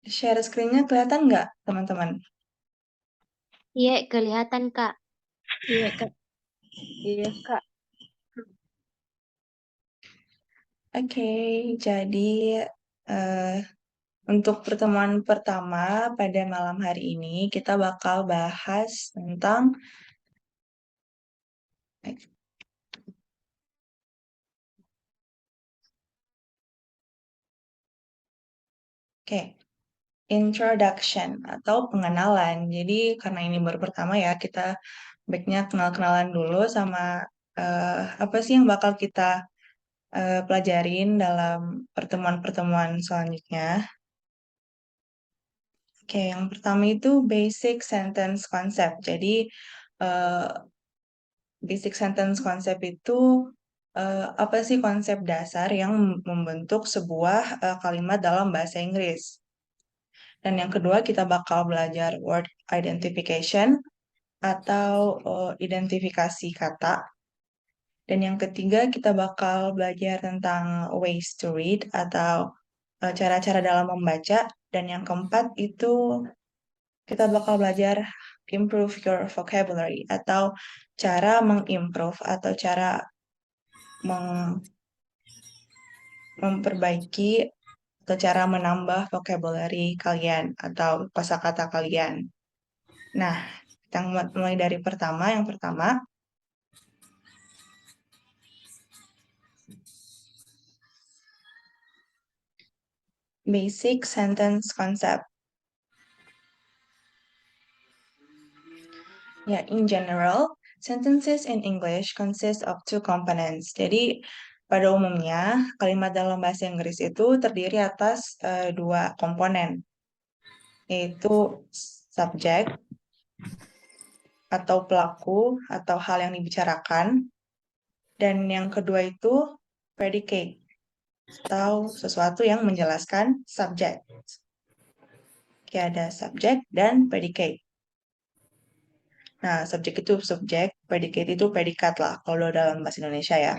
Share screen-nya kelihatan nggak, teman-teman? Iya, kelihatan, Kak. Iya, Kak. Iya, Kak. Oke, jadi eh, untuk pertemuan pertama pada malam hari ini kita bakal bahas tentang oke, introduction atau pengenalan. Jadi karena ini baru pertama ya, kita baiknya kenal-kenalan dulu sama apa sih yang bakal kita pelajarin dalam pertemuan-pertemuan selanjutnya. Oke, yang pertama itu basic sentence concept. Jadi eh, basic sentence concept itu apa sih konsep dasar yang membentuk sebuah kalimat dalam bahasa Inggris. Dan yang kedua kita bakal belajar word identification atau identifikasi kata. Dan yang ketiga kita bakal belajar tentang ways to read atau cara-cara dalam membaca. Dan yang keempat itu kita bakal belajar improve your vocabulary atau cara mengimprove atau cara memperbaiki atau cara menambah vocabulary kalian atau kosakata kalian. Nah, kita mulai dari pertama. Yang pertama, basic sentence concept. Ya, in general, sentences in English consist of two components. Jadi, pada umumnya, kalimat dalam bahasa Inggris itu terdiri atas dua komponen, yaitu subjek atau pelaku atau hal yang dibicarakan, dan yang kedua itu predicate atau sesuatu yang menjelaskan subjek. Oke, ada subjek dan predicate. Nah, subjek itu subjek, predicate itu predikat lah kalau dalam bahasa Indonesia ya.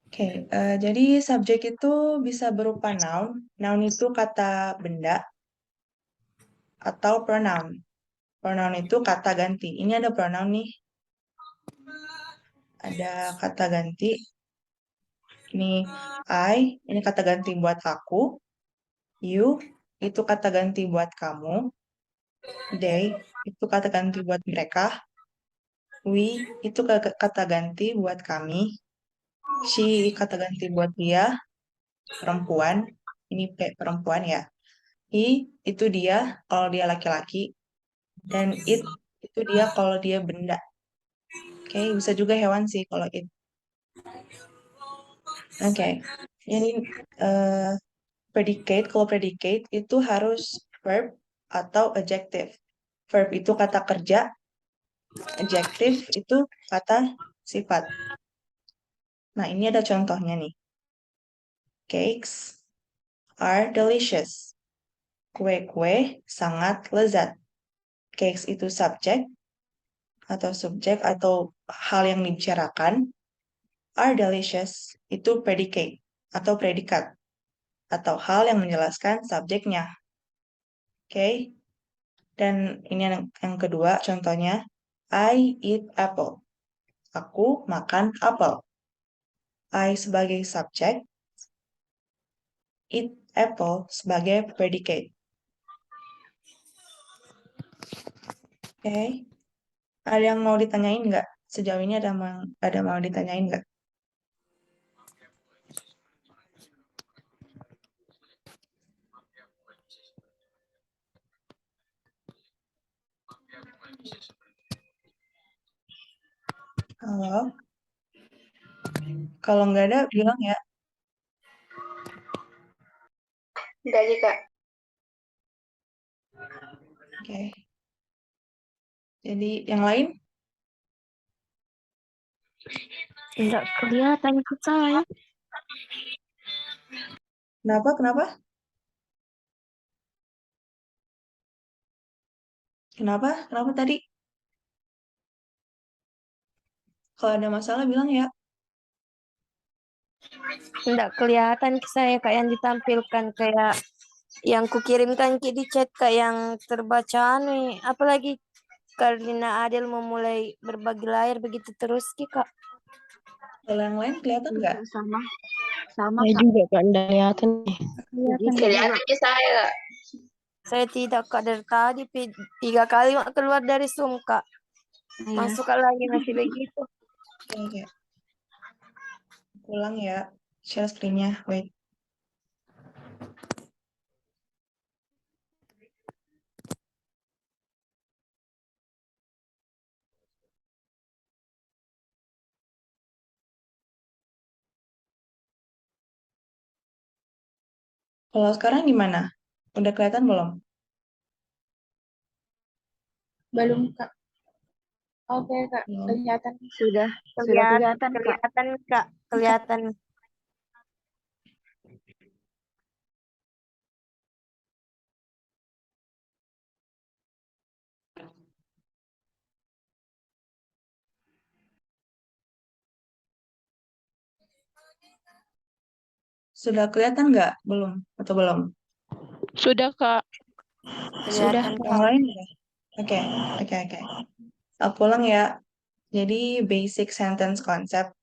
Oke, jadi subjek itu bisa berupa noun. Noun itu kata benda atau pronoun. Pronoun itu kata ganti. Ini ada pronoun nih. Ada kata ganti. Ini I, ini kata ganti buat aku. You, itu kata ganti buat kamu. They, itu kata ganti buat mereka. We, itu kata ganti buat kami. She, kata ganti buat dia, perempuan. Ini perempuan ya. He, itu dia kalau dia laki-laki. Dan it, itu dia kalau dia benda. Oke, bisa juga hewan sih kalau it. Oke, ini eh, predicate. Kalau predicate itu harus verb atau adjective. Verb itu kata kerja, adjective itu kata sifat. Nah, ini ada contohnya nih. Cakes are delicious. Kue-kue sangat lezat. Cakes itu subjek atau subjek atau hal yang dibicarakan. Are delicious itu predicate atau predikat atau hal yang menjelaskan subjeknya. Oke. Dan ini yang kedua contohnya. I eat apple. Aku makan apel. I sebagai subjek, eat apple sebagai predicate. Oke. Ada yang mau ditanyain nggak? Sejauh ini ada mau ditanyain nggak? Halo? Kalau nggak ada, bilang ya. Enggak sih, Kak. Oke. Jadi yang lain? Enggak kelihatan ke saya. Kenapa? Kenapa? Kenapa? Kenapa tadi? Kalau ada masalah bilang ya. Enggak kelihatan ke saya kayak yang ditampilkan kayak Yang kukirimkan Ki di chat Kak yang terbaca nih. Apalagi Karina Adel memulai berbagi layar begitu terus Ki Kak. Kalau yang lain kelihatan nggak? Sama. Sama, Saya Kak. juga Kak, nggak kelihatan nih. Kelihatan Kelihatan ke saya. Saya tidak Kak dari tadi 3 kali keluar dari Zoom Kak. Iya. Masuk Kak lagi masih begitu. Oke, oke. Ulang ya, share screen-nya. Wait. Kalau sekarang gimana? Udah kelihatan belum? Belum, Kak. Oke, Kak. Belum. Kelihatan. Sudah kelihatan, Kak. Kelihatan Kak, kelihatan. Sudah kelihatan nggak? Belum atau belum? Sudah, Kak. Kelihatan Yang Kak. lain udah? Oke, oke, oke. Aku ulang ya. Jadi basic sentence concept.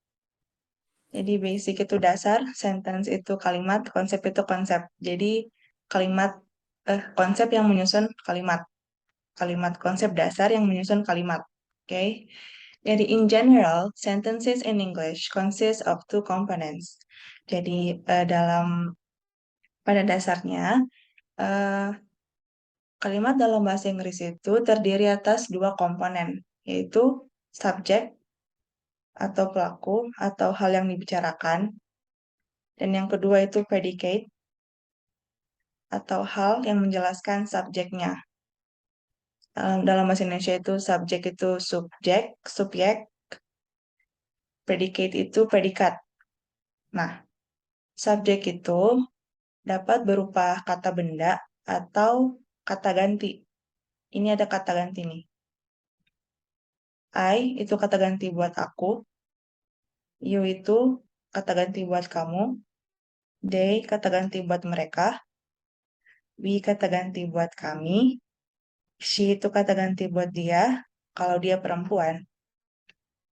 Jadi basic itu dasar, sentence itu kalimat, konsep itu konsep. Jadi kalimat, konsep yang menyusun kalimat. Kalimat konsep dasar yang menyusun kalimat. Oke. Jadi in general, sentences in English consist of two components. Jadi pada dasarnya eh, kalimat dalam bahasa Inggris itu terdiri atas dua komponen, yaitu subjek atau pelaku atau hal yang dibicarakan, dan yang kedua itu predicate atau hal yang menjelaskan subjeknya. Dalam bahasa Indonesia itu subjek itu subjek, predicate itu predikat. Nah, subjek itu dapat berupa kata benda atau kata ganti. Ini ada kata ganti nih. I itu kata ganti buat aku, you itu kata ganti buat kamu, they kata ganti buat mereka, we kata ganti buat kami, she itu kata ganti buat dia kalau dia perempuan,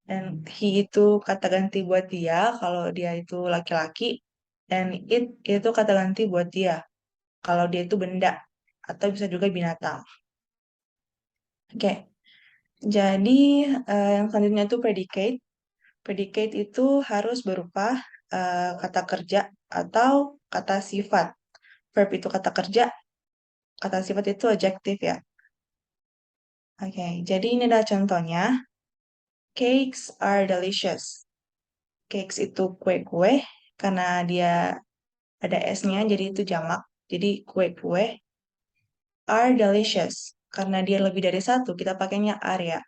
dan he itu kata ganti buat dia kalau dia itu laki-laki, dan it itu kata ganti buat dia kalau dia itu benda atau bisa juga binatang. Oke, jadi yang selanjutnya itu predicate. Predicate itu harus berupa kata kerja atau kata sifat. Verb itu kata kerja, kata sifat itu adjektif ya. Oke, jadi ini adalah contohnya. Cakes are delicious. Cakes itu kue-kue, karena dia ada S-nya, jadi itu jamak. Jadi kue-kue are delicious. Karena dia lebih dari satu, kita pakainya are ya.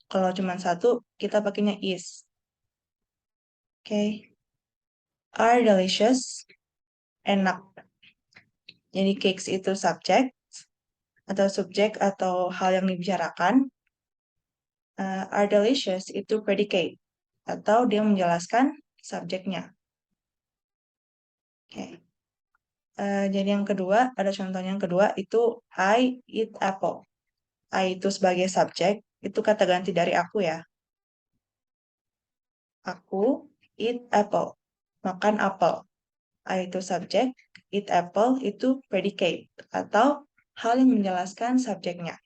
Kalau cuma satu, kita pakainya is. Oke, are delicious, enak. Jadi cakes itu subjek atau subjek atau hal yang dibicarakan. Are delicious itu predicate atau dia menjelaskan subjeknya. Oke. Jadi yang kedua, ada contohnya yang kedua itu I eat apple. I itu sebagai subjek, itu kata ganti dari aku ya. Aku eat apple, makan apel. I itu subjek, eat apple itu predicate atau hal yang menjelaskan subjeknya.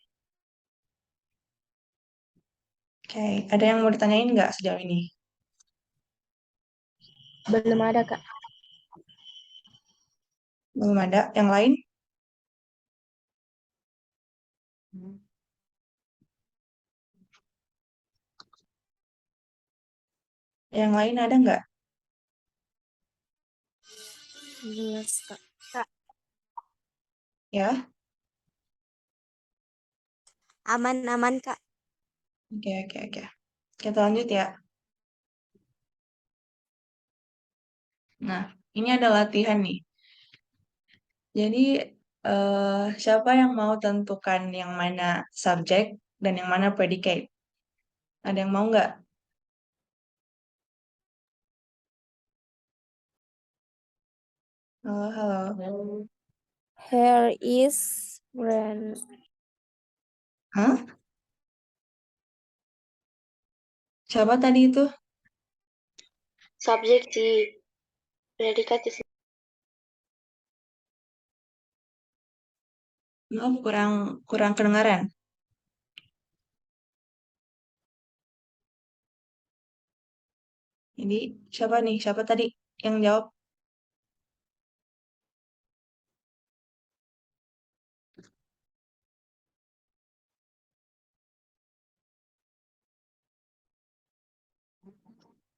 Oke, ada yang mau ditanyain nggak sejauh ini? Belum ada, Kak. Belum ada. Yang lain? Yang lain ada nggak? Jelas Kak. Kak, Ya? aman-aman Kak. Oke, oke, oke. Kita lanjut ya. Nah, ini ada latihan nih. Jadi, siapa yang mau tentukan yang mana subjek dan yang mana predicate? Ada yang mau nggak? Halo, halo. Hair is brand. Hah? Siapa tadi itu? Subjek sih. Predikat sih. Maaf, kurang kedengaran. Jadi siapa nih? Siapa tadi yang jawab?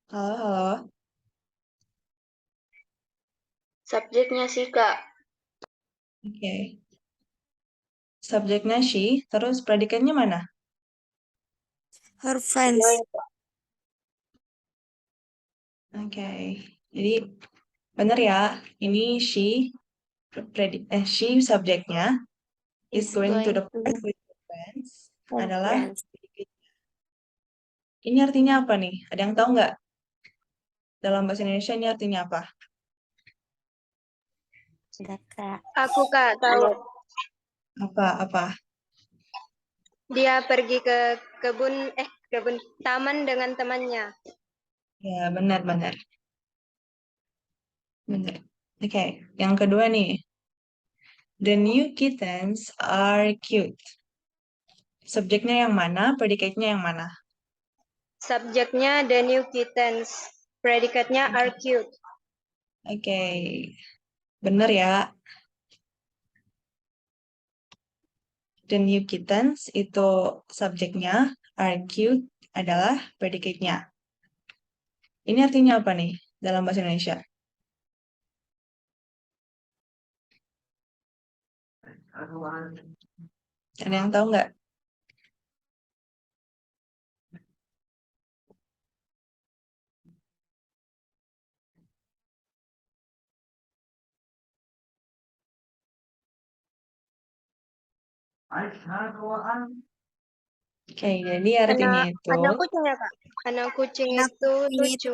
Halo, halo. Subjeknya sih, Kak. Oke. Subjeknya she, terus predikatnya mana? Her friends. Oke. Jadi benar ya. Ini she subjeknya is going to the park with her friends Her adalah friends. ini artinya apa nih? Ada yang tahu nggak? Dalam bahasa Indonesia ini artinya apa? Sudah, Kak. Aku, Kak, tahu. Apa? Dia pergi ke kebun taman dengan temannya. Ya, benar. Benar. Oke, yang kedua nih. The new kittens are cute. Subjeknya yang mana? Predikatnya yang mana? Subjeknya the new kittens. Predikatnya are cute. Oke, benar ya. The new kittens itu subjeknya, are cute adalah predikatnya. Ini artinya apa nih dalam bahasa Indonesia? Ada yang tahu nggak? Oke, jadi artinya itu, Anak kucing ya, Kak? Anak kucing Anak itu kucing itu lucu.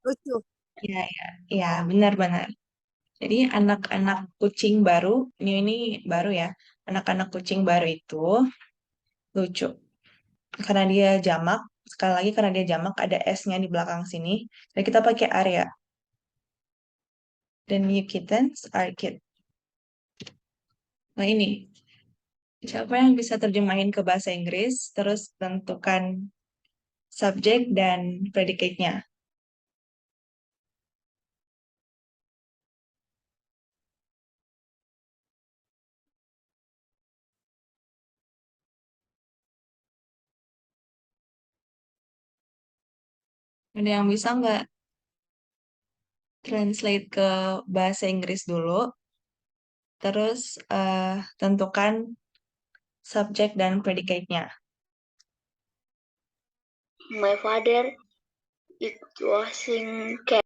lucu. ya, benar. Jadi anak-anak kucing baru, ini baru ya. Anak-anak kucing baru itu lucu. Karena dia jamak, sekali lagi karena dia jamak ada S-nya di belakang sini. Jadi kita pakai area. The new kittens are cute. Nah ini, siapa yang bisa terjemahin ke bahasa Inggris, terus tentukan subjek dan predicate-nya. Ada yang bisa nggak translate ke bahasa Inggris dulu, terus tentukan subjek dan predicate-nya. My father is washing cat.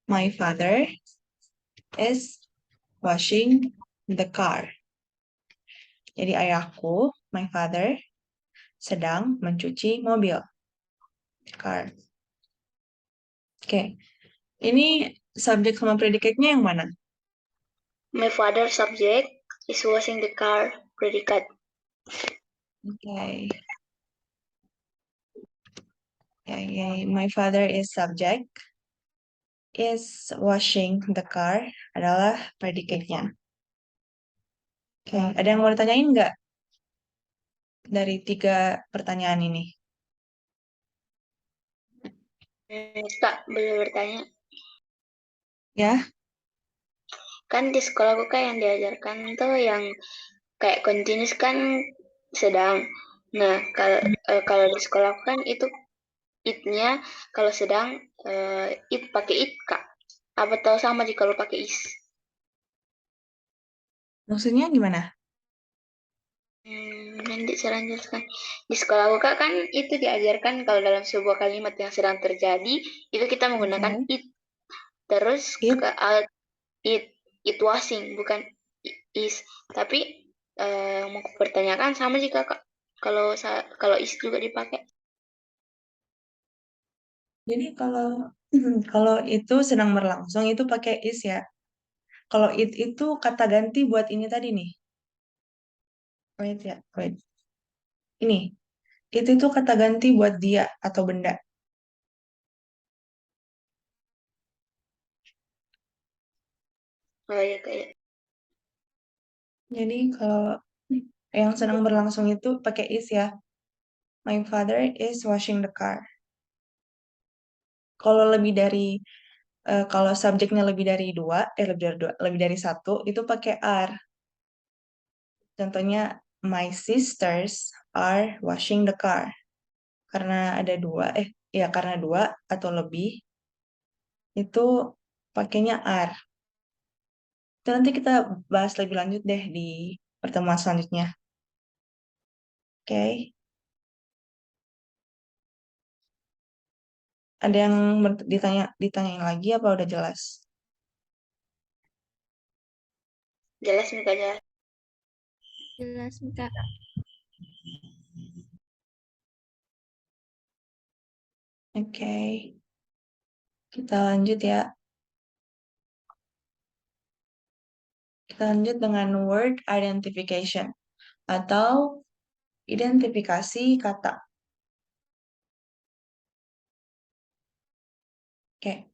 My father is washing the car. Jadi ayahku, my father, sedang mencuci mobil. Car. Oke. Ini subjek sama predicate-nya yang mana? My father subject is washing the car. Predikat. Okay. My father is subject. Is washing the car adalah predicate-nya. Oke, ada yang mau ditanyain nggak dari 3 pertanyaan ini? Kak, boleh bertanya? Ya, Kan di sekolahku kan yang diajarkan tuh yang kayak continuous kan sedang. Nah, kalau di sekolahku kan itu it-nya kalau sedang it pakai it, Kak. Apa tahu sama jika kalau pakai is? maksudnya gimana? Nanti saya lanjutkan. Di sekolah aku Kak, kan itu diajarkan kalau dalam sebuah kalimat yang sedang terjadi, itu kita menggunakan Oke. it. Terus It, it washing, bukan is. Tapi mau pertanyakan sama jika Kak, kalau is juga dipakai. jadi kalau kalau itu sedang berlangsung itu pakai is ya. Kalau it itu kata ganti buat ini tadi nih. Wait ya, wait. Ini. Itu kata ganti buat dia atau benda. Oh iya kayak Jadi kalau yang sedang berlangsung itu pakai is ya. My father is washing the car. Kalau lebih dari kalau subjeknya lebih dari dua, lebih dari satu, itu pakai are. Contohnya, my sisters are washing the car. Karena ada dua, ya karena dua atau lebih, itu pakainya are. Itu nanti kita bahas lebih lanjut deh di pertemuan selanjutnya. Oke. Ada yang ditanyain lagi apa udah jelas? jelas Mika jelas. Jelas, Kak. Oke. Kita lanjut ya. Kita lanjut dengan word identification atau identifikasi kata. Oke.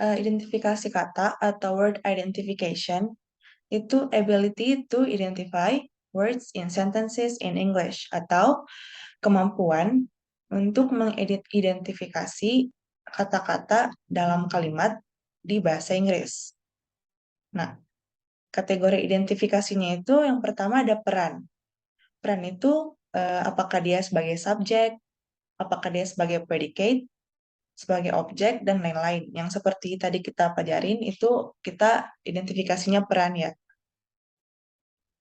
Identifikasi kata atau word identification itu ability to identify words in sentences in English atau kemampuan untuk mengidentifikasi kata-kata dalam kalimat di bahasa Inggris. Nah, kategori identifikasinya itu yang pertama ada peran. Peran itu apakah dia sebagai subjek, apakah dia sebagai predicate, sebagai objek, dan lain-lain. Yang seperti tadi kita pelajarin itu kita identifikasinya peran ya.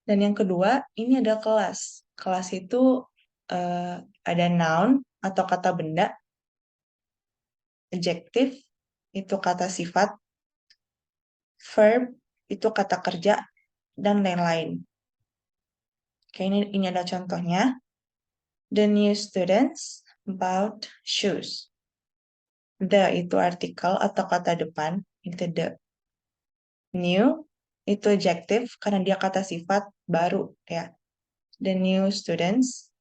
Dan yang kedua, ini ada kelas. Kelas itu ada noun atau kata benda, adjective itu kata sifat, verb itu kata kerja, dan lain-lain. Oke, ini ada contohnya. The new students bought shoes. The itu artikel atau kata depan, itu the. New itu adjective karena dia kata sifat baru ya. The new students,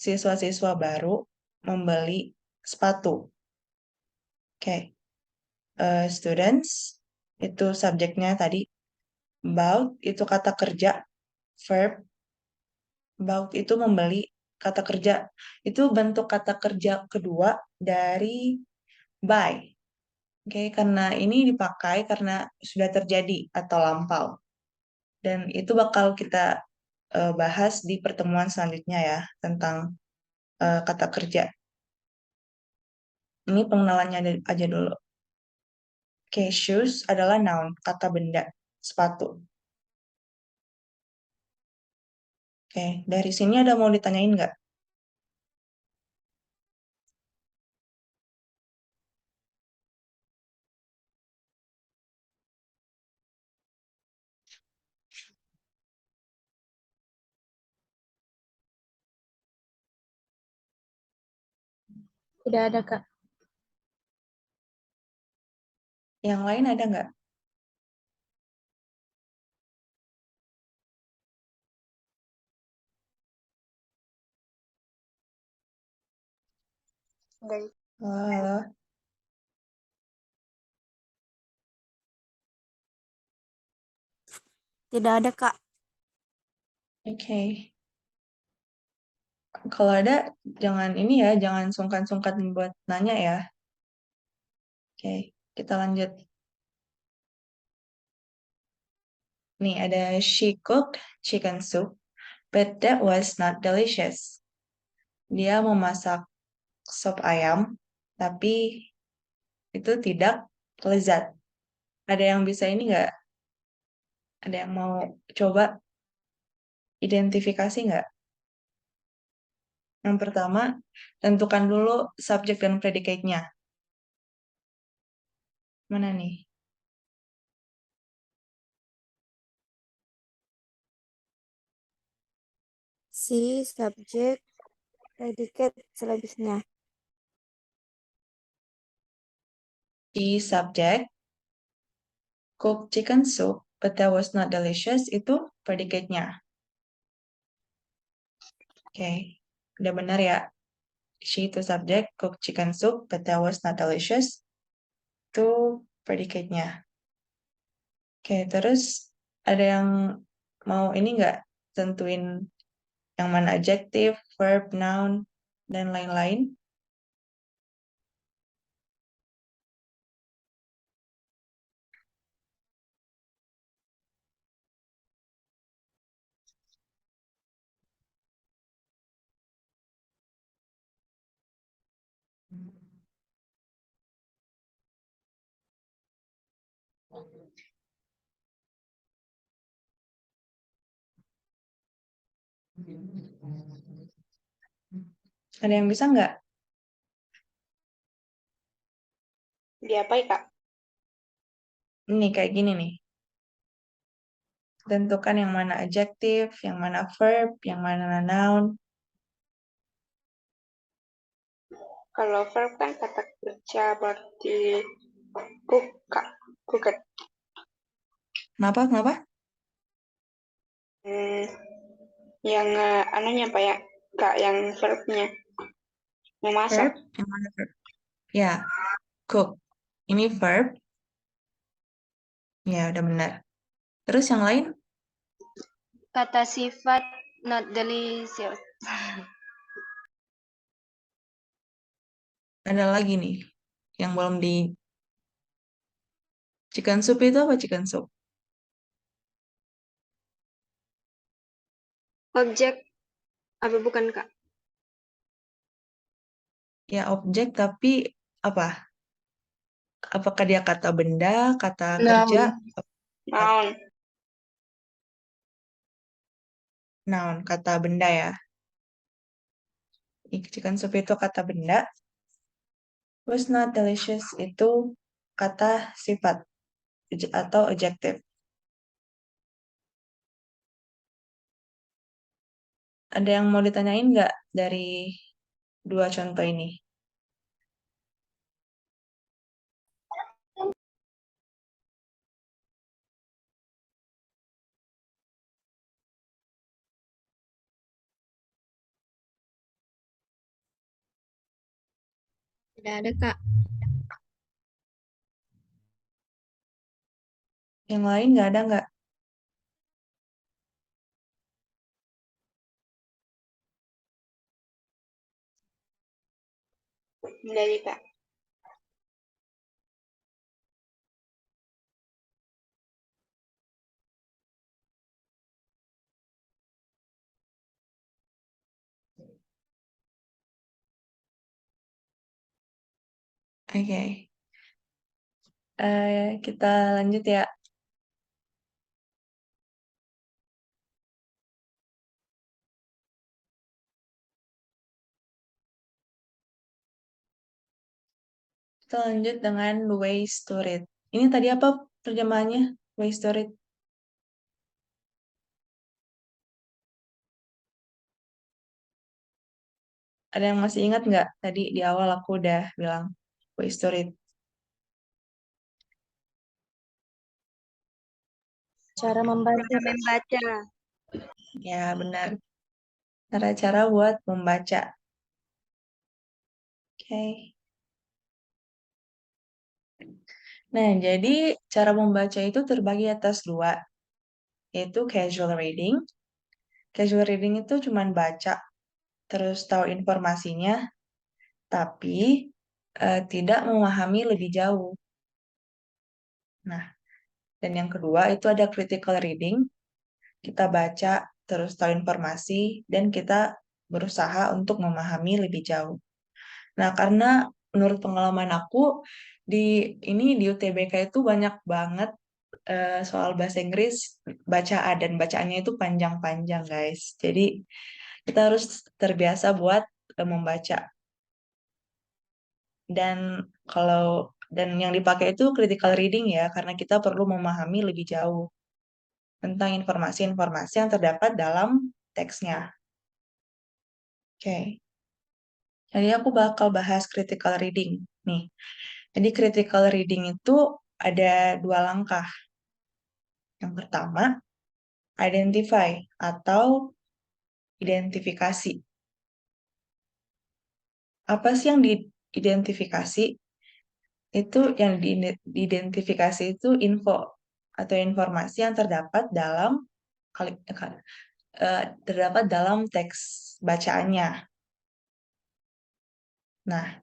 siswa-siswa baru membeli sepatu. Oke. Students itu subjeknya tadi. Bought itu kata kerja, verb. Bought itu membeli, kata kerja. Itu bentuk kata kerja kedua dari buy. Oke, karena ini dipakai karena sudah terjadi atau lampau. Dan itu bakal kita bahas di pertemuan selanjutnya ya, tentang kata kerja. Ini pengenalannya aja dulu. Oke, shoes adalah noun, kata benda, sepatu. Oke, dari sini ada mau ditanyain nggak? Tidak ada, Kak. Yang lain ada nggak? Dari Halo. Tidak ada, Kak. Oke. Kalau ada, jangan ini ya, jangan sungkan-sungkan buat nanya ya. Oke, kita lanjut. Nih, ada she cooked chicken soup, but that was not delicious. Dia memasak sop ayam, tapi itu tidak lezat. Ada yang bisa ini nggak? Ada yang mau coba identifikasi nggak? Yang pertama, tentukan dulu subjek dan predicate-nya. Mana nih? Si, subjek, predicate, selebihnya. She subject, cooked chicken soup, but that was not delicious, itu predicate-nya. Oke, udah benar ya. She itu subject, cooked chicken soup, but that was not delicious. Itu predicate-nya. Oke, terus ada yang mau ini nggak tentuin yang mana adjective, verb, noun, dan lain-lain? Ada yang bisa nggak? Diapain, Kak? Ini kayak gini nih. Tentukan yang mana adjective, yang mana verb, yang mana noun. Kalau verb kan kata kerja berarti buka, bukan. Kenapa? Kenapa? Yang anunya Pak ya, Kak, yang verbnya memasak. Verb, yang mana verb? Ya, cook. Ini verb. Ya, udah benar. Terus yang lain? Kata sifat not delicious. Ada lagi nih. Yang belum di... Chicken soup itu apa chicken soup? Objek apa bukan Kak? Ya, objek tapi apa? Apakah dia kata benda, kata kerja, Noun. noun, kata benda ya? Chicken soup itu kata benda. Was not delicious itu kata sifat atau adjective. Ada yang mau ditanyain nggak dari dua contoh ini? Tidak ada Kak. Yang lain nggak ada nggak? Dari Kak. Oke. Kita lanjut ya. Kita lanjut dengan ways to read. Ini tadi apa terjemahannya? Ways to read. Ada yang masih ingat nggak? Tadi di awal aku udah bilang ways to read. Cara membaca. Ya, benar. Cara-cara buat membaca. Oke. Nah, jadi cara membaca itu terbagi atas dua, yaitu casual reading. Casual reading itu cuma baca, terus tahu informasinya, tapi tidak memahami lebih jauh. Nah, dan yang kedua itu ada critical reading. Kita baca, terus tahu informasi, dan kita berusaha untuk memahami lebih jauh. Nah, karena menurut pengalaman aku, di di UTBK itu banyak banget soal bahasa Inggris bacaan dan bacaannya itu panjang-panjang, guys. Jadi kita harus terbiasa buat membaca. Dan dan yang dipakai itu critical reading ya, karena kita perlu memahami lebih jauh tentang informasi-informasi yang terdapat dalam teksnya. Oke. Jadi aku bakal bahas critical reading nih. Jadi critical reading itu ada dua langkah. Yang pertama, identify atau identifikasi. Apa sih yang diidentifikasi? Itu yang diidentifikasi itu info atau informasi yang terdapat dalam teks bacaannya. Nah,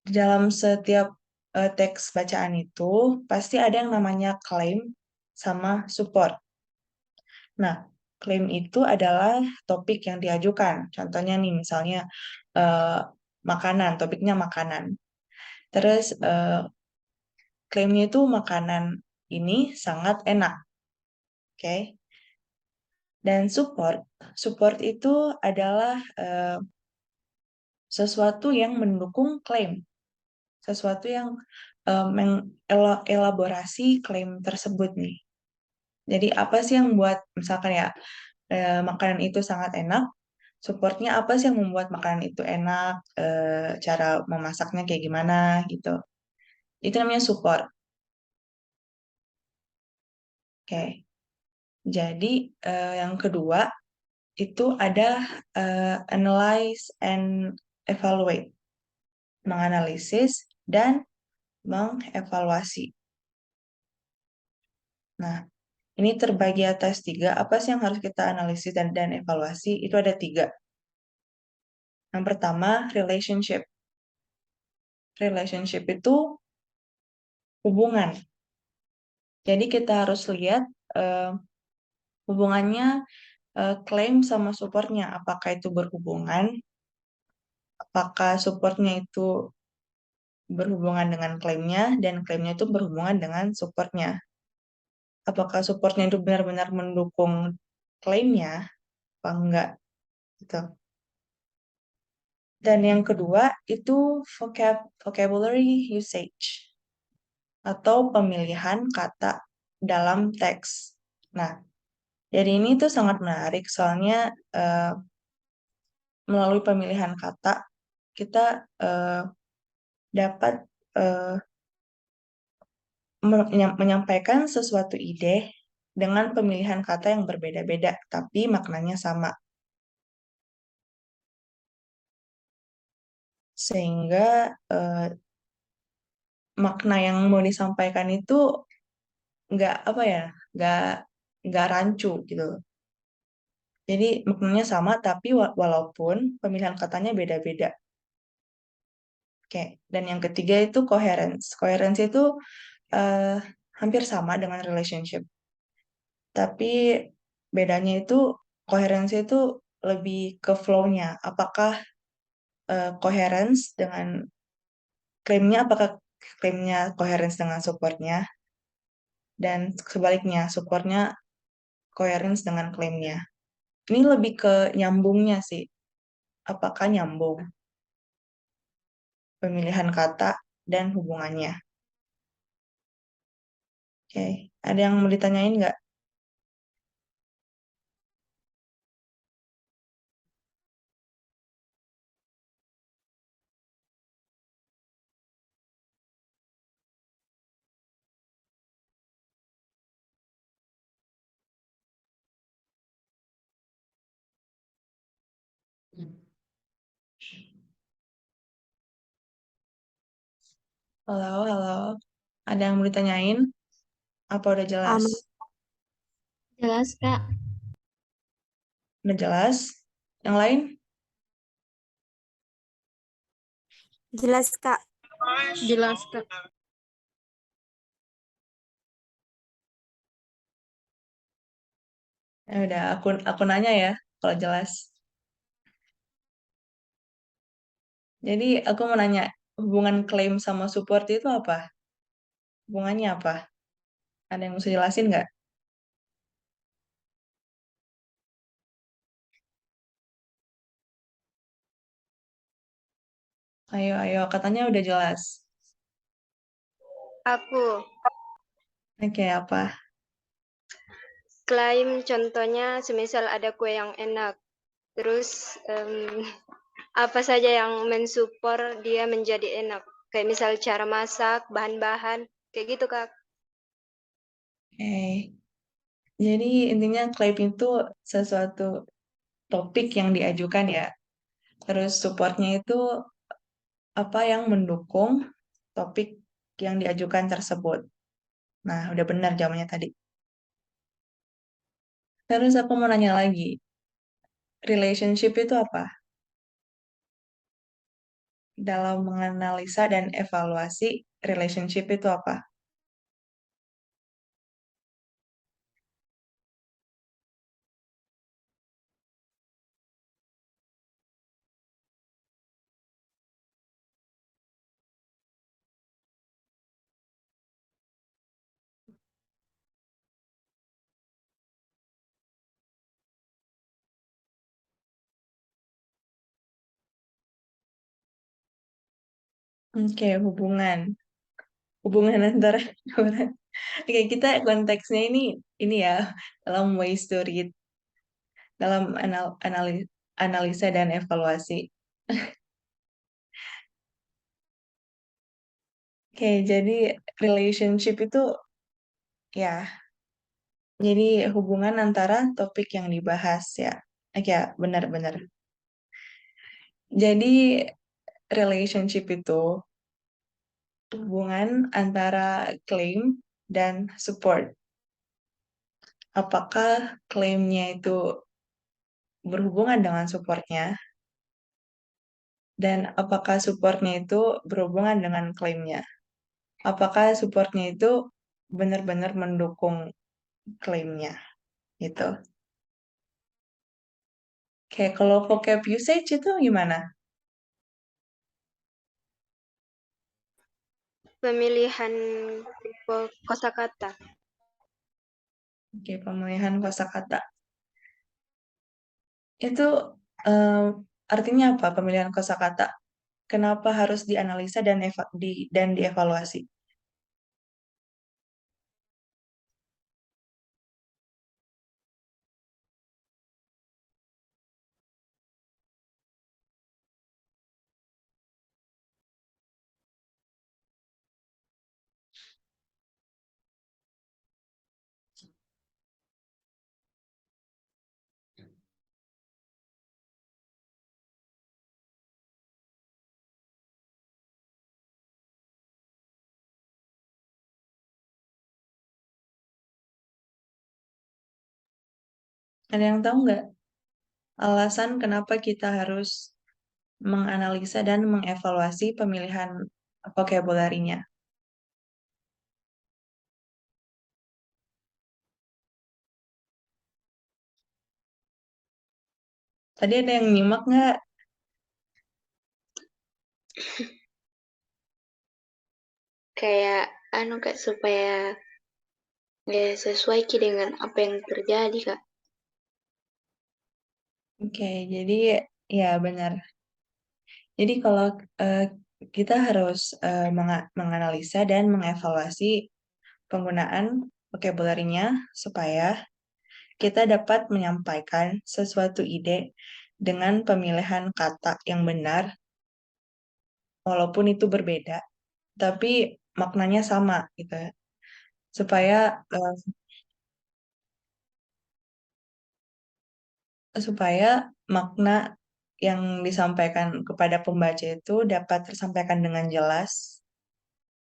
di dalam setiap teks bacaan itu pasti ada yang namanya claim sama support. Nah, klaim itu adalah topik yang diajukan. Contohnya nih, misalnya makanan, topiknya makanan. Terus klaimnya itu makanan ini sangat enak, oke? Dan support itu adalah sesuatu yang mendukung klaim, sesuatu yang mengelaborasi klaim tersebut nih. Jadi apa sih yang buat misalkan ya makanan itu sangat enak, supportnya apa sih yang membuat makanan itu enak, cara memasaknya kayak gimana gitu. Itu namanya support. Oke. Jadi yang kedua itu ada analyze and evaluate, menganalisis dan mengevaluasi. Nah, ini terbagi atas 3. Apa sih yang harus kita analisis dan evaluasi? Itu ada 3. Yang pertama, relationship. Relationship itu hubungan. Jadi kita harus lihat hubungannya klaim sama supportnya. Apakah itu berhubungan? Apakah supportnya itu berhubungan dengan klaimnya dan klaimnya itu berhubungan dengan supportnya? Apakah supportnya itu benar-benar mendukung klaimnya? Apa enggak? Gitu. Dan yang kedua itu vocabulary usage atau pemilihan kata dalam teks. Nah, jadi ini tuh sangat menarik soalnya melalui pemilihan kata kita dapat menyampaikan sesuatu ide dengan pemilihan kata yang berbeda-beda, tapi maknanya sama. Sehingga makna yang mau disampaikan itu nggak apa ya, nggak nggak rancu gitu. Jadi maknanya sama, tapi walaupun pemilihan katanya beda-beda. Oke, dan yang ketiga itu coherence. Coherence itu eh, hampir sama dengan relationship, tapi bedanya itu coherence itu lebih ke flow-nya. Apakah coherence dengan klaimnya, apakah klaimnya coherence dengan supportnya, dan sebaliknya supportnya coherence dengan klaimnya. Ini lebih ke nyambungnya sih. Apakah nyambung pemilihan kata dan hubungannya? Oke, ada yang mau ditanyain nggak? Halo, halo. Ada yang mau ditanyain? Apa udah jelas? Jelas, Kak. Udah jelas? Yang lain? Jelas, Kak. Jelas, Kak. Ya udah, aku nanya ya kalau jelas. Jadi aku mau nanya, hubungan klaim sama support itu apa? Hubungannya apa? Ada yang bisa jelasin nggak? Ayo, ayo, katanya udah jelas. Aku Oke, apa? klaim contohnya semisal ada kue yang enak. Terus apa saja yang mensupport dia menjadi enak. Kayak misal cara masak, bahan-bahan, kayak gitu, Kak. Oke. Jadi intinya klaim itu sesuatu topik yang diajukan ya. Terus supportnya itu apa yang mendukung topik yang diajukan tersebut. Nah, udah benar jawabannya tadi. Terus aku mau nanya lagi, relationship itu apa? Dalam menganalisa dan evaluasi relationship itu apa? Oke, hubungan antara orang. Oke, kita konteksnya ini ya dalam ways to read, dalam analisa dan evaluasi. Oke, jadi relationship itu ya, jadi hubungan antara topik yang dibahas ya. Oke, ya, benar-benar. Jadi relationship itu hubungan antara claim dan support. Apakah klaimnya itu berhubungan dengan supportnya, dan apakah supportnya itu berhubungan dengan klaimnya? Apakah supportnya itu benar-benar mendukung klaimnya gitu? Kayak kalau vocab usage itu gimana? Pemilihan kosakata. Oke, pemilihan kosakata. Itu eh, artinya apa pemilihan kosakata? Kenapa harus dianalisa dan dievaluasi? Ada yang tahu nggak alasan kenapa kita harus menganalisa dan mengevaluasi pemilihan vocabulary-nya? Tadi ada yang nyimak nggak? Kayak kayak supaya ya sesuai Ki dengan apa yang terjadi Kak. Oke, jadi ya benar. Jadi kalau eh, kita harus menganalisa dan mengevaluasi penggunaan vocabulary-nya supaya kita dapat menyampaikan sesuatu ide dengan pemilihan kata yang benar, walaupun itu berbeda, tapi maknanya sama gitu ya. Supaya eh, supaya makna yang disampaikan kepada pembaca itu dapat tersampaikan dengan jelas,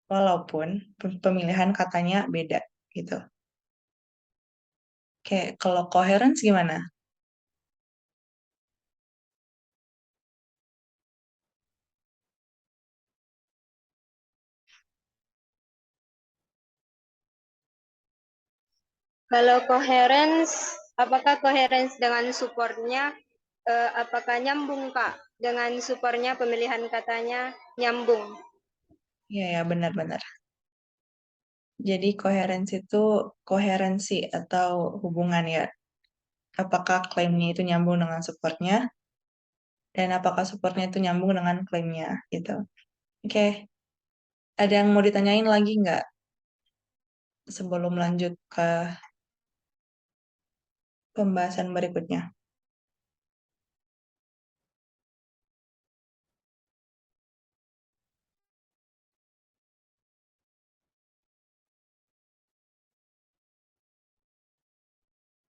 walaupun pemilihan katanya beda gitu. Kayak kalau coherence gimana? Kalau apakah coherence dengan supportnya, apakah nyambung Kak? Dengan supportnya pemilihan katanya nyambung. Iya ya benar-benar. Jadi coherence itu koherensi atau hubungan ya. Apakah klaimnya itu nyambung dengan supportnya dan apakah supportnya itu nyambung dengan klaimnya gitu. Oke, ada yang mau ditanyain lagi nggak sebelum lanjut ke pembahasan berikutnya?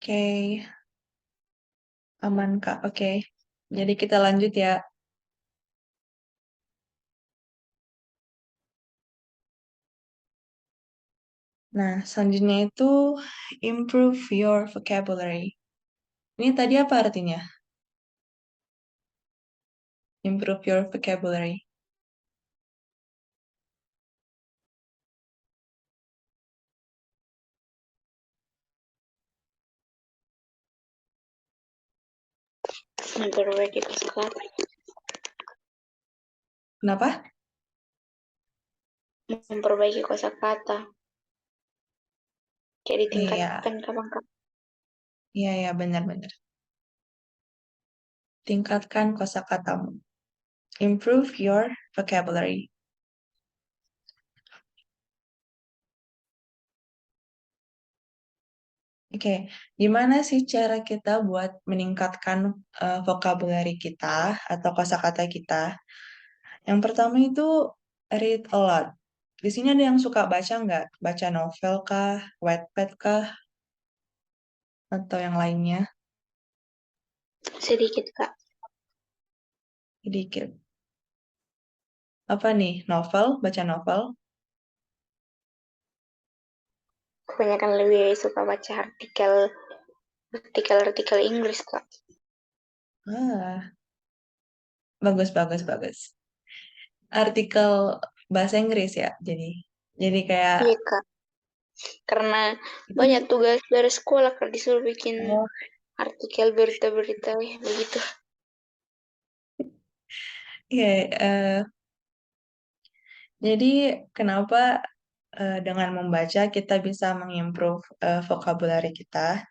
Oke, aman Kak. Oke. Jadi kita lanjut ya. Nah, selanjutnya itu improve your vocabulary. Ini tadi apa artinya? Improve your vocabulary. Memperbaiki kosakata. Kenapa? Memperbaiki kosakata. Kayak Iya, ditingkatkan kapan-kapan. iya, benar-benar. Tingkatkan kosakatamu. Improve your vocabulary. Oke, gimana sih cara kita buat meningkatkan vocabulary kita atau kosakata kita? Yang pertama itu read a lot. Di sini ada yang suka baca nggak? Baca novel kah? Wattpad kah? Atau yang lainnya? Sedikit, Kak. Sedikit. Apa nih? Novel? Baca novel? Kebanyakan lebih suka baca artikel Inggris, Kak. Ah, bagus, bagus, bagus. Artikel bahasa Inggris ya, jadi kayak Iya, Kak. Karena banyak itu. tugas dari sekolah, Kak. Disuruh bikin Oh, artikel berita-berita begitu. iya. Jadi kenapa dengan membaca kita bisa mengimprove vocabulary kita?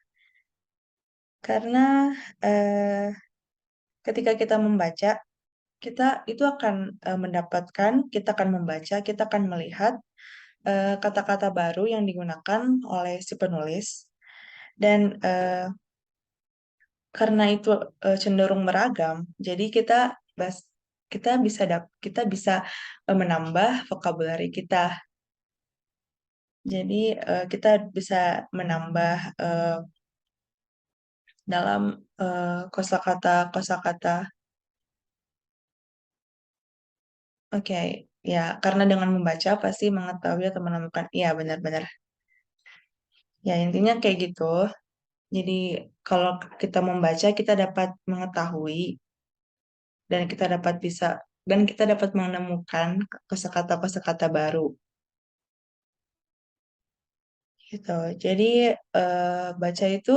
Karena eh, ketika kita membaca, kita itu akan mendapatkan, kita akan membaca, kita akan melihat kata-kata baru yang digunakan oleh si penulis. Dan karena itu cenderung beragam, jadi bas- kita bisa menambah vocabulary kita. Jadi kita bisa menambah dalam kosakata. Oke, ya karena dengan membaca pasti mengetahui atau menemukan. Iya, benar-benar. Ya intinya kayak gitu. Jadi kalau kita membaca kita dapat mengetahui dan kita dapat menemukan kosakata-kosakata baru gitu. Jadi baca itu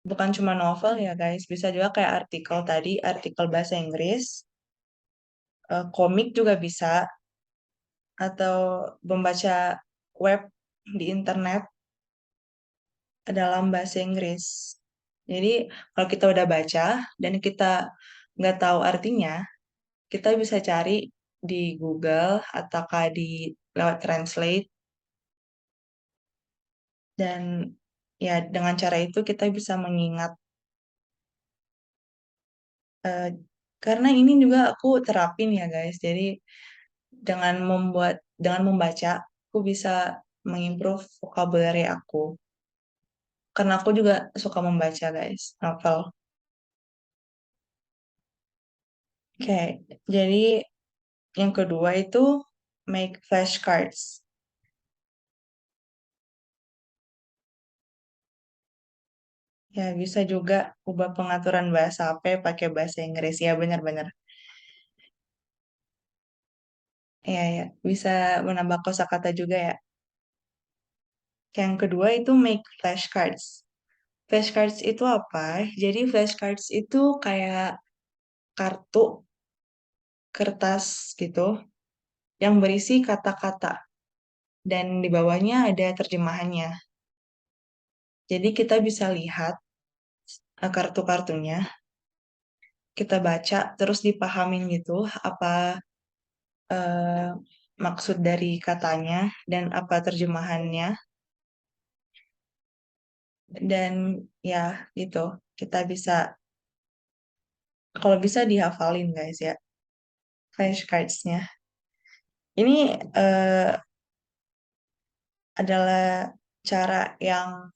bukan cuma novel ya guys, bisa juga kayak artikel tadi, artikel bahasa Inggris, komik juga bisa, atau membaca web di internet dalam bahasa Inggris. Jadi kalau kita udah baca dan kita nggak tahu artinya, kita bisa cari di Google ataukah di lewat Translate dan ya dengan cara itu kita bisa mengingat. eh, karena ini juga aku terapin ya guys. Jadi dengan membaca aku bisa mengimprove vocabulary aku. Karena aku juga suka membaca guys, novel. Oke, jadi yang kedua itu make flashcards. Ya, bisa juga ubah pengaturan bahasa apa ya, pakai bahasa Inggris. Ya, benar-benar. Ya, bisa menambah kosakata juga ya. Yang kedua itu make flashcards. Flashcards itu apa? Jadi flashcards itu kayak kartu kertas gitu yang berisi kata-kata dan di bawahnya ada terjemahannya. Jadi kita bisa lihat kartu-kartunya, kita baca terus dipahamin gitu apa eh, maksud dari katanya dan apa terjemahannya dan ya gitu kita bisa kalau bisa dihafalin guys ya flashcardsnya ini adalah cara yang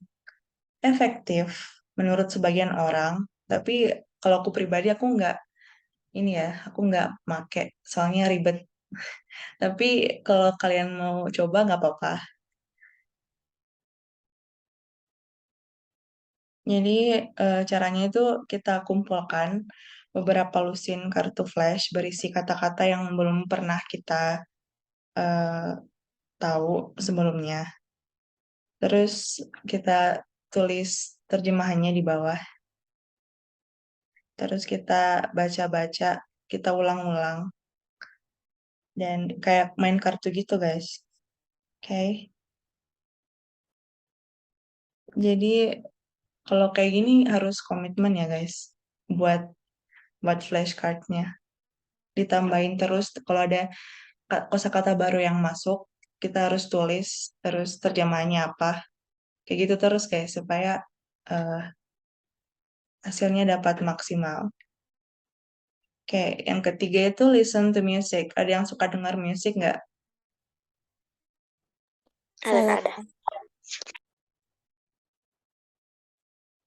efektif menurut sebagian orang, tapi kalau aku pribadi aku nggak ini ya, aku nggak make, soalnya ribet. Tapi kalau kalian mau coba nggak apa-apa. Jadi caranya itu kita kumpulkan beberapa lusin kartu flash berisi kata-kata yang belum pernah kita eh, tahu sebelumnya. Terus kita tulis terjemahannya di bawah. Terus kita baca-baca, kita ulang-ulang. Dan kayak main kartu gitu, guys. Oke. Jadi kalau kayak gini harus komitmen ya, guys. Buat buat flashcardnya. Ditambahin terus kalau ada kosakata baru yang masuk, kita harus tulis terus terjemahannya apa. Kayak gitu terus, guys, supaya eh, hasilnya dapat maksimal. Oke, yang ketiga itu listen to music. Ada yang suka dengar musik nggak? Saya Ada.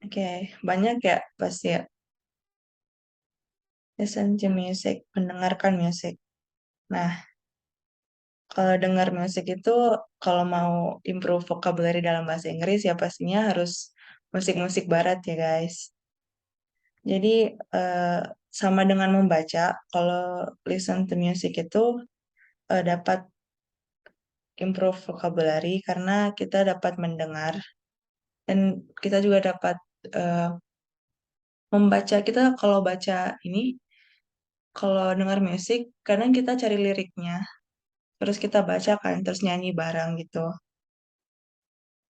Oke, banyak ya pasti ya. Listen to music, mendengarkan musik. Nah, kalau dengar musik itu, kalau mau improve vocabulary dalam bahasa Inggris, ya pastinya harus musik-musik barat ya guys. Jadi, eh, sama dengan membaca, kalau listen to music itu dapat improve vocabulary karena kita dapat mendengar dan kita juga dapat eh, membaca. Kita kalau baca ini, kalau dengar musik, kadang kita cari liriknya, terus kita baca kan, terus nyanyi bareng gitu.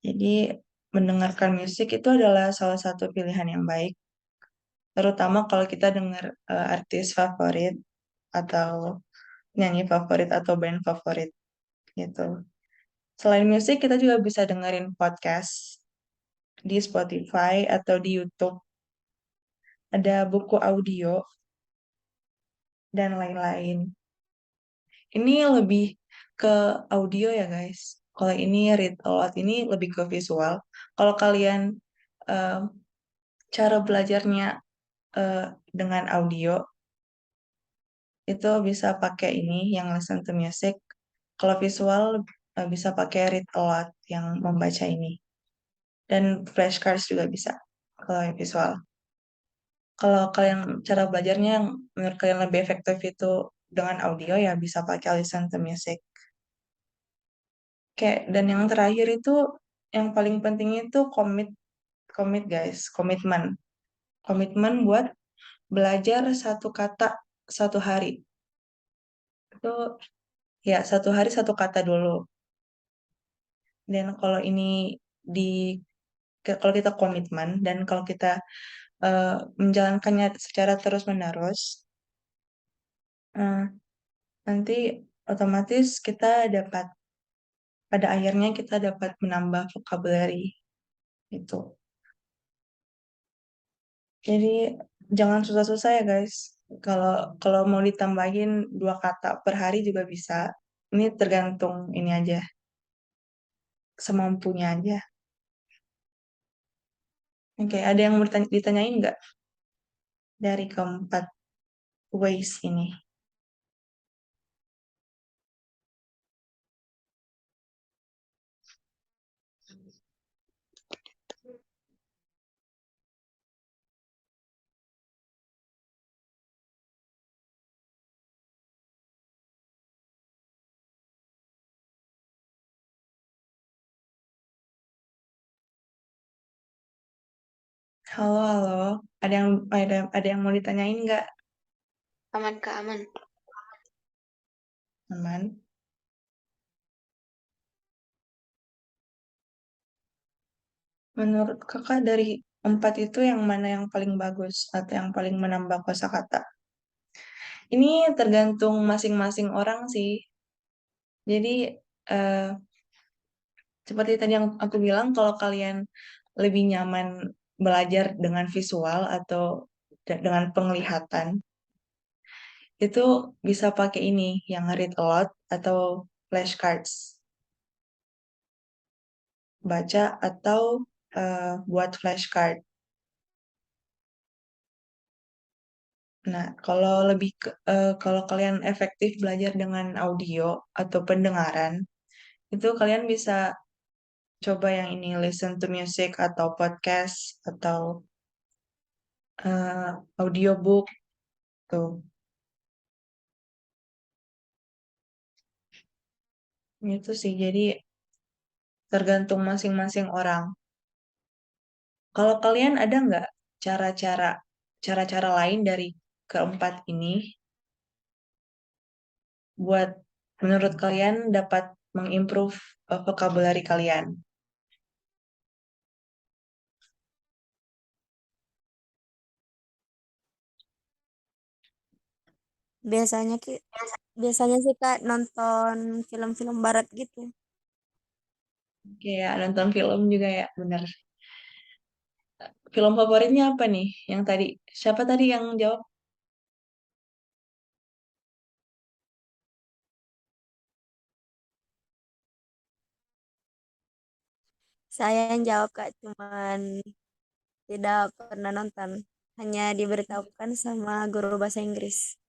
Jadi, mendengarkan musik itu adalah salah satu pilihan yang baik, terutama kalau kita dengar artis favorit atau nyanyi favorit atau band favorit gitu. Selain musik, kita juga bisa dengerin podcast di Spotify atau di YouTube. Ada buku audio dan lain-lain. Ini lebih ke audio ya guys. Kalau ini read aloud ini lebih ke visual. Kalau kalian eh, cara belajarnya eh, dengan audio itu bisa pakai ini yang listen to music. Kalau visual bisa pakai read aloud yang membaca ini. Dan flashcards juga bisa kalau yang visual. Kalau kalian cara belajarnya yang menurut kalian lebih efektif itu dengan audio ya bisa pakai listen to music. Kayak dan yang terakhir itu yang paling penting itu komit guys, komitmen. Komitmen buat belajar satu kata satu hari. Itu ya satu hari satu kata dulu. Dan kalau ini di kalau kita komitmen dan kalau kita menjalankannya secara terus-menerus, eh, nanti otomatis kita dapat pada akhirnya kita dapat menambah vocabulary itu. Jadi jangan susah-susah ya guys. Kalau kalau mau ditambahin dua kata per hari juga bisa. Ini tergantung ini aja, semampunya aja. Oke, ada yang mau ditanyain nggak dari keempat ways ini? Halo, halo. Ada yang mau ditanyain nggak, Aman Kak, aman. teman? Menurut kakak dari empat itu yang mana yang paling bagus atau yang paling menambah kosakata? Ini tergantung masing-masing orang sih. Jadi eh, seperti tadi yang aku bilang, kalau kalian lebih nyaman belajar dengan visual atau dengan penglihatan, itu bisa pakai ini yang read aloud atau flashcards, baca atau buat flashcard. Nah, kalau kalian efektif belajar dengan audio atau pendengaran, itu kalian bisa coba yang ini listen to music atau podcast atau audiobook tuh. Itu sih, jadi tergantung masing-masing orang. Kalau kalian ada nggak cara-cara cara-cara lain dari keempat ini buat menurut kalian dapat mengimprove vocabulary kalian? Biasanya biasanya sih Kak nonton film-film barat gitu. Kayak nonton film juga ya, bener. Film favoritnya apa nih? Yang tadi, siapa tadi yang jawab? Saya yang jawab Kak, cuman tidak pernah nonton. Hanya diberitahukan sama guru bahasa Inggris.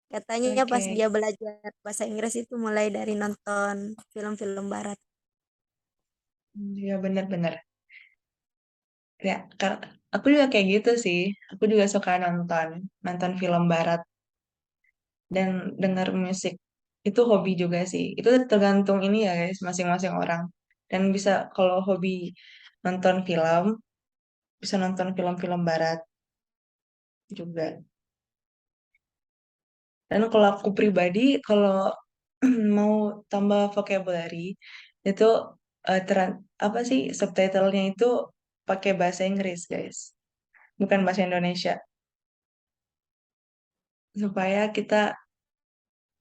Katanya pas Oke, dia belajar bahasa Inggris itu mulai dari nonton film-film barat. ya bener-bener. Ya, aku juga kayak gitu sih. Aku juga suka nonton, nonton film barat dan dengar musik. Itu hobi juga sih. Itu tergantung ini ya guys, masing-masing orang. Dan bisa kalau hobi nonton film, bisa nonton film-film barat juga. Dan kalau aku pribadi, kalau mau tambah vocabulary, itu apa sih subtitlenya itu pakai bahasa Inggris guys, bukan bahasa Indonesia. Supaya kita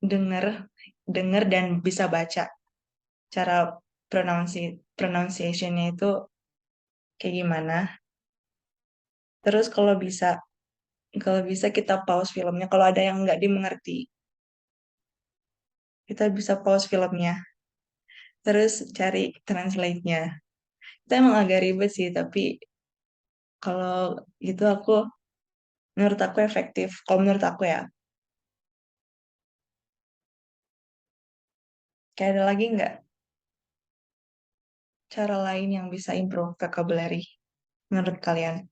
dengar dengar dan bisa baca cara pronunciationnya itu kayak gimana. Terus kalau bisa kita pause filmnya kalau ada yang nggak dimengerti, kita bisa pause filmnya, terus cari translate-nya. Itu emang agak ribet sih, tapi kalau gitu menurut aku efektif. Kalau menurut aku ya, kayak ada lagi nggak cara lain yang bisa improve vocabulary menurut kalian?